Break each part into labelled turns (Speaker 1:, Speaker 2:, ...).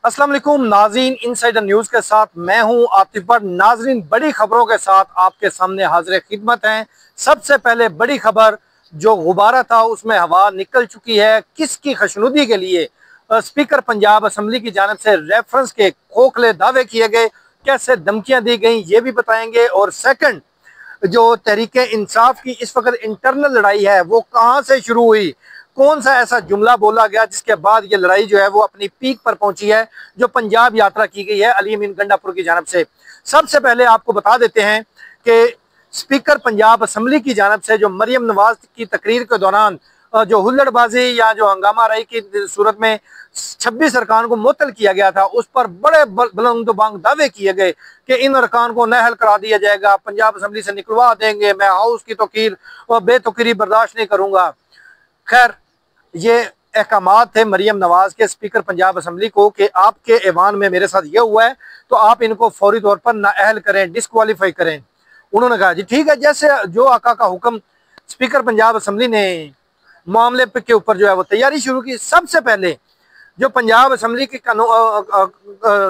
Speaker 1: अस्सलाम वालेकुम नाज़रीन, इनसाइडर न्यूज़ के साथ मैं हूं आतिफ भट्ट। नाज़रीन, बड़ी खबरों के साथ आपके सामने हाजिर खिदमत हैं। सबसे पहले बड़ी खबर, जो गुब्बारा था उसमें हवा निकल चुकी है। किसकी खुशनुदी के लिए? स्पीकर पंजाब असम्बली की जानिब से रेफरेंस के खोखले दावे किए गए, कैसे धमकियां दी गई ये भी बताएंगे। और सेकंड, जो तहरीक इंसाफ की इस वक्त इंटरनल लड़ाई है वो कहां से शुरू हुई, कौन सा ऐसा जुमला बोला गया जिसके बाद ये लड़ाई जो है वो अपनी पीक पर पहुंची है, जो पंजाब यात्रा की गई है अली अमीन गंडापुर की जानब से। सबसे पहले आपको बता देते हैं कि स्पीकर पंजाब असम्बली की जानब से जो मरियम नवाज की तकरीर के दौरान जो हुल्लड़बाजी या जो हंगामा रही की सूरत में 26 अरकान को मुअत्तल किया गया था, उस पर बड़े बुलंद दावे किए गए कि इन अरकान को नाअहल करा दिया जाएगा, पंजाब असम्बली से निकलवा देंगे, मैं हाउस की तौकीर और बेतौकीरी बर्दाश्त नहीं करूंगा। खैर, ये अहकामात थे मरियम नवाज के स्पीकर पंजाब असम्बली को कि आपके ऐवान में मेरे साथ ये हुआ है तो आप इनको फौरी तौर पर नाअहल करें, डिस्क्वालीफाई करें। उन्होंने कहा जी ठीक है, जैसे जो आका का हुक्म। स्पीकर पंजाब असम्बली ने मामले के ऊपर जो है वो तैयारी शुरू की। सबसे पहले जो पंजाब असम्बली की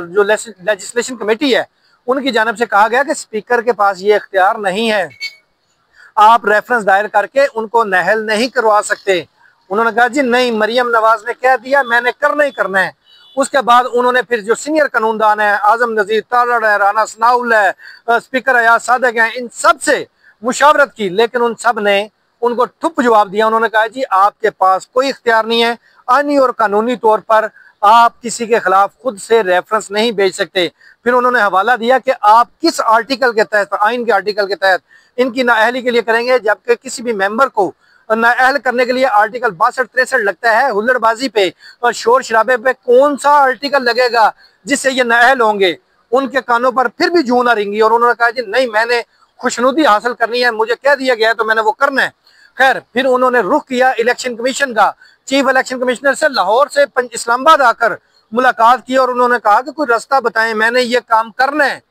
Speaker 1: जो लेजिस्लेशन कमेटी है उनकी जानिब से कहा गया कि स्पीकर के पास ये इख्तियार नहीं है, आप रेफरेंस दायर करके उनको नाअहल नहीं करवा सकते। उन्होंने कहा जी नहीं, मरियम नवाज ने कह दिया, मैंने करना ही करना है। उसके बाद उन्होंने फिर जो सीनियर कानूनदान है, आजम नजीर तारड़ है, राना सनाउल है, स्पीकर अयाज सादिक हैं, इन सब से मुशावरत की, लेकिन उन सब ने उनको ठुप जवाब दिया। उन्होंने कहा जी आपके पास कोई इख्तियार नहीं है, आईनी और कानूनी तौर पर आप किसी के खिलाफ खुद से रेफरेंस नहीं भेज सकते। फिर उन्होंने हवाला दिया कि आप किस आर्टिकल के तहत, आइन के आर्टिकल के तहत इनकी नाअहली के लिए करेंगे, जबकि किसी भी मेंबर को नाअहल करने के लिए आर्टिकल 62-63 लगता है। हुल्लड़बाजी पे और शोर शराबे पे कौन सा आर्टिकल लगेगा जिससे ये नाअहल होंगे? उनके कानों पर फिर भी जूं ना रिंगी और उन्होंने कहा जी नहीं, मैंने खुशनुदी हासिल करनी है, मुझे कह दिया गया है तो मैंने वो करना है। खैर, फिर उन्होंने रुख किया इलेक्शन कमीशन का। चीफ इलेक्शन कमिश्नर से लाहौर से इस्लामाबाद आकर मुलाकात की और उन्होंने कहा कि कोई रास्ता बताएं, मैंने ये काम करना है।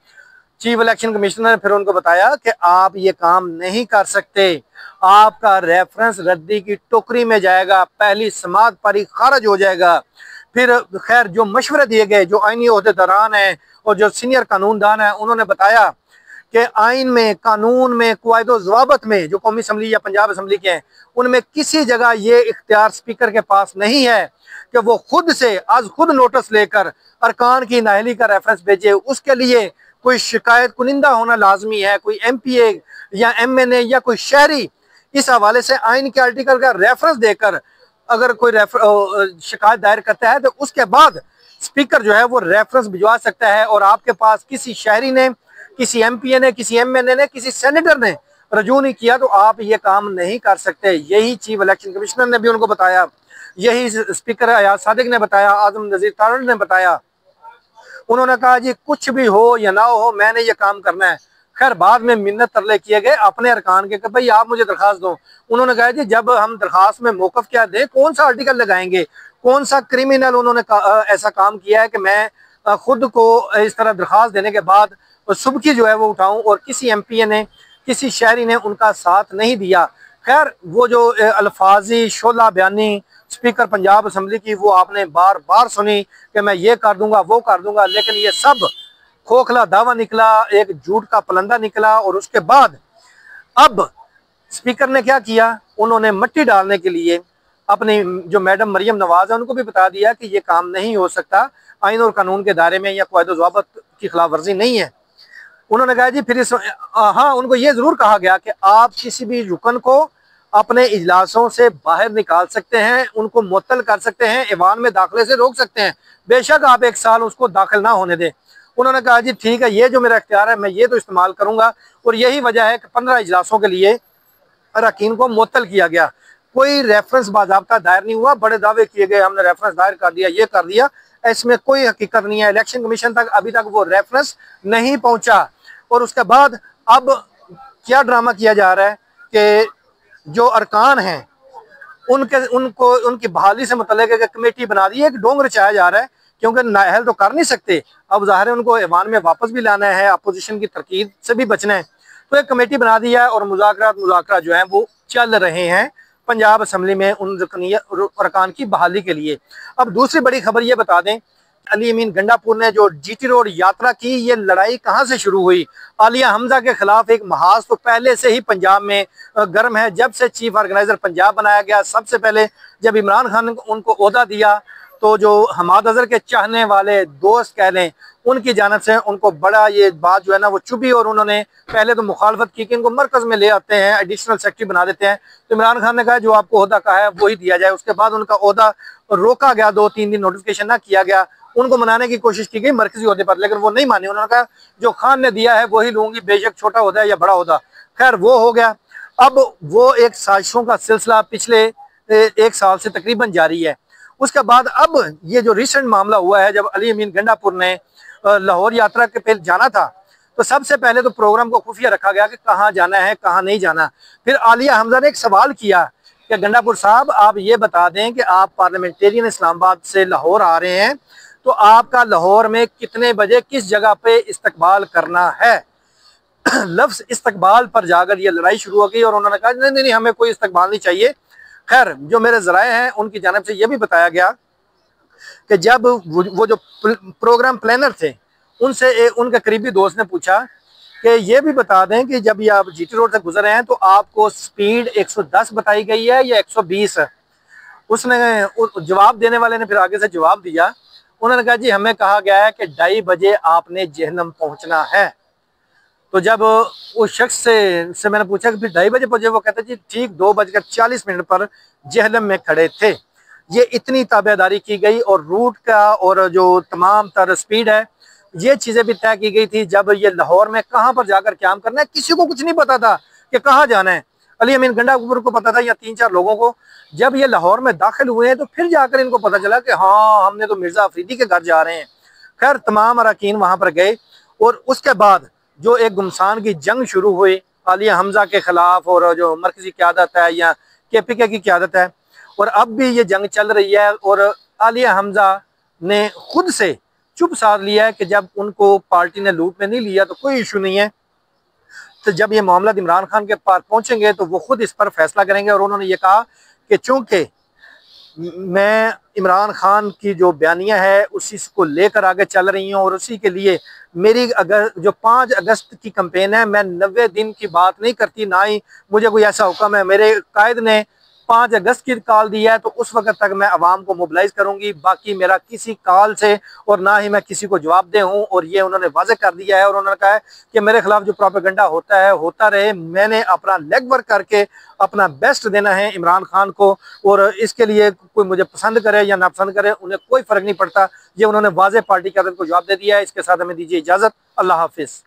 Speaker 1: चीफ इलेक्शन कमिश्नर ने फिर उनको बताया कि आप ये काम नहीं कर सकते, आपका रेफरेंस रद्दी की टोकरी में जाएगा, पहली समात पर ही खारिज हो जाएगा। फिर खैर, जो मशवरे दिए गए, जो आईनी ओहदेदारान हैं और जो सीनियर कानूनदान हैं, उन्होंने बताया कि आइन में, कानून में, क़वायदो ज़वाबत में जो कौमी असम्बली या पंजाब असम्बली के हैं उनमें किसी जगह ये इख्तियार स्पीकर के पास नहीं है कि वो खुद से आज खुद नोटिस लेकर अरकान की नाअहली का रेफरेंस भेजे। उसके लिए कोई शिकायत कुनिंदा होना लाजमी है, कोई MPA या MNA या कोई शहरी इस हवाले से आइन के आर्टिकल का रेफरेंस देकर अगर कोई शिकायत दायर करता है तो उसके बाद स्पीकर जो है वो रेफरेंस भिजवा सकता है। और आपके पास किसी शहरी ने, किसी MPA ने, किसी MNA ने, किसी सेनेटर ने रजू नहीं किया तो आप ये काम नहीं कर सकते। यही चीफ इलेक्शन कमिश्नर ने भी उनको बताया, यही स्पीकर अयाज सादिक ने बताया, आजम नजीर तारड़ ने बताया। उन्होंने कहा जी कुछ भी हो या ना हो, मैंने ये काम करना है। खैर, बाद में मिन्नत तरले किए गए अपने अरकान के कि भाई आप मुझे दरखास्त दो। उन्होंने कहा जी जब हम दरखास्त में मौकफ क्या दें, कौन सा आर्टिकल लगाएंगे, कौन सा क्रिमिनल उन्होंने ऐसा काम किया है कि मैं खुद को इस तरह दरखास्त देने के बाद सुबकी जो है वो उठाऊं और किसी MPA ने, किसी शहरी ने उनका साथ नहीं दिया। खैर, वो जो अल्फाजी शोला बयानी स्पीकर पंजाब असम्बली की वो आपने बार बार सुनी कि मैं ये कर दूंगा, वो कर दूंगा, लेकिन ये सब खोखला दावा निकला, एक झूठ का पलंदा निकला। और उसके बाद अब स्पीकर ने क्या किया, उन्होंने मट्टी डालने के लिए अपनी जो मैडम मरियम नवाज है उनको भी बता दिया कि ये काम नहीं हो सकता, आइन और कानून के दायरे में या क़वायदो ज़वाबत की खिलाफ वर्जी नहीं है। उन्होंने कहा जी फिर हाँ, उनको ये जरूर कहा गया कि आप किसी भी रुकन को अपने इजलासों से बाहर निकाल सकते हैं, उनको मुअत्तल कर सकते हैं, ऐवान में दाखिले से रोक सकते हैं, बेशक आप 1 साल उसको दाखिल ना होने दें। उन्होंने कहा जी ठीक है, ये जो मेरा इख्तियार है मैं ये तो इस्तेमाल करूंगा। और यही वजह है कि 15 इजलासों के लिए अरकान को मुअत्तल किया गया। कोई रेफरेंस बाज़ाब्ता दायर नहीं हुआ, बड़े दावे किए गए हमने रेफरेंस दायर कर दिया, ये कर दिया, इसमें कोई हकीकत नहीं है। इलेक्शन कमीशन तक अभी तक वो रेफरेंस नहीं पहुंचा। और उसके बाद अब क्या ड्रामा किया जा रहा है कि जो अरकान हैं उनकी बहाली से मुतल्लिक एक कमेटी बना दी है, एक ढोंग रचाया जा रहा है, क्योंकि नाअहल तो कर नहीं सकते, अब ज़ाहिर है उनको ऐवान में वापस भी लाना है, अपोजिशन की तरकीब से भी बचना है, तो एक कमेटी बना दी है और मुज़ाकरात जो हैं वो चल रहे हैं पंजाब असम्बली में उन अरकान की बहाली के लिए। अब दूसरी बड़ी खबर ये बता दें अली अमीन गंडापुर ने जो जीटी रोड यात्रा की, ये लड़ाई कहां से शुरू हुई? आलिया हमजा के खिलाफ एक महाज तो पहले से ही पंजाब में गर्म है। जब से चीफ ऑर्गेनाइजर पंजाब बनाया गया, सबसे पहले जब इमरान खान ने उनको ओहदा दिया, तो जो हमाद अजहर के चाहने वाले दोस्त कह लें, उनकी जानब से उनको बड़ा ये बात जो है ना वो चुभी, और उन्होंने पहले तो मुखालफत की कि इनको मरकज में ले आते हैं, एडिशनल सेक्रेटरी बना देते हैं। तो इमरान खान ने कहा जो आपको ओहदा कहा है वही दिया जाए। उसके बाद उनका ओहदा रोका गया, 2-3 दिन नोटिफिकेशन ना किया गया। उनको मनाने की कोशिश की गई मरकजी ओहदे पर, लेकिन वो नहीं माने। उन्होंने कहा जो खान ने दिया है वही लूंगी, बेशक छोटा ओहदा या बड़ा ओहदा। खैर वो हो गया। अब वो एक साजिशों का सिलसिला पिछले 1 साल से तकरीबन जारी है। उसके बाद अब ये जो रिसेंट मामला हुआ है, जब अली अमीन गंडापुर ने लाहौर यात्रा के पहले जाना था, तो सबसे पहले तो प्रोग्राम को खुफिया रखा गया कि कहाँ जाना है कहाँ नहीं जाना। फिर आलिया हमजा ने एक सवाल किया कि गंडापुर साहब आप ये बता दें कि आप पार्लियामेंटेरियन इस्लामाबाद से लाहौर आ रहे हैं, तो आपका लाहौर में कितने बजे किस जगह पे इस्तकबाल करना है? लफ्ज़ इस्तकबाल पर जाकर ये लड़ाई शुरू हो गई और उन्होंने कहा नहीं नहीं हमें कोई इस्तकबाल नहीं चाहिए। खैर जो मेरे ज़राए हैं उनकी जानिब से ये भी बताया गया कि जब वो जो प्रोग्राम प्लानर थे उनसे उनके करीबी दोस्त ने पूछा कि ये भी बता दें कि जब ये आप जीटी रोड से गुजर रहे हैं तो आपको स्पीड 110 बताई गई है या 120 है? उसने जवाब देने वाले ने फिर आगे से जवाब दिया, उन्होंने कहा जी हमें कहा गया है कि 2:30 बजे आपने जहन्नम पहुंचना है। तो जब उस शख्स से मैंने पूछा कि फिर 2:30 बजे पहुंचे, वो कहते जी ठीक 2:40 पर जहन्नम में खड़े थे। ये इतनी ताबेदारी की गई और रूट का और जो तमाम तर स्पीड है ये चीज़ें भी तय की गई थी। जब ये लाहौर में कहाँ पर जाकर क्याम करना है किसी को कुछ नहीं पता था कि कहाँ जाना है। अली अमीन गंडापुर को पता था या 3-4 लोगों को। जब ये लाहौर में दाखिल हुए हैं तो फिर जाकर इनको पता चला कि हाँ हमने तो मिर्ज़ा अफरीदी के घर जा रहे हैं। खैर तमाम अरकान वहाँ पर गए और उसके बाद जो एक गुमसान की जंग शुरू हुई आलिया हमजा के खिलाफ और जो मरकजी क़यादत है या KPK की क़यादत है, और अब भी ये जंग चल रही है। और आलिया हमजा ने खुद से चुप साध लिया है कि जब उनको पार्टी ने लूट में नहीं लिया तो कोई इशू नहीं है, तो जब ये मामला इमरान खान के पास पहुंचेंगे तो वो खुद इस पर फैसला करेंगे। और उन्होंने ये कहा कि चूंकि मैं इमरान खान की जो बयानियां है उसी को लेकर आगे चल रही हूँ और उसी के लिए मेरी अगर जो 5 अगस्त की कैंपेन है, मैं 90 दिन की बात नहीं करती, ना ही मुझे कोई ऐसा हुक्म है। मेरे कायद ने 5 अगस्त की कॉल दी है तो उस वक्त तक मैं अवाम को मोबिलाइज करूंगी। बाकी मेरा किसी कॉल से और ना ही मैं किसी को जवाब दे हूँ, और ये उन्होंने वाज़ेह कर दिया है। और उन्होंने कहा है कि मेरे खिलाफ जो प्रोपेगेंडा होता है होता रहे, मैंने अपना लेग वर्क करके अपना बेस्ट देना है इमरान खान को, और इसके लिए कोई मुझे पसंद करे या नापसंद करे उन्हें कोई फ़र्क नहीं पड़ता। ये उन्होंने वाज़ेह पार्टी की आदत को जवाब दे दिया है। इसके साथ हमें दीजिए इजाज़त। अल्लाह हाफिज़।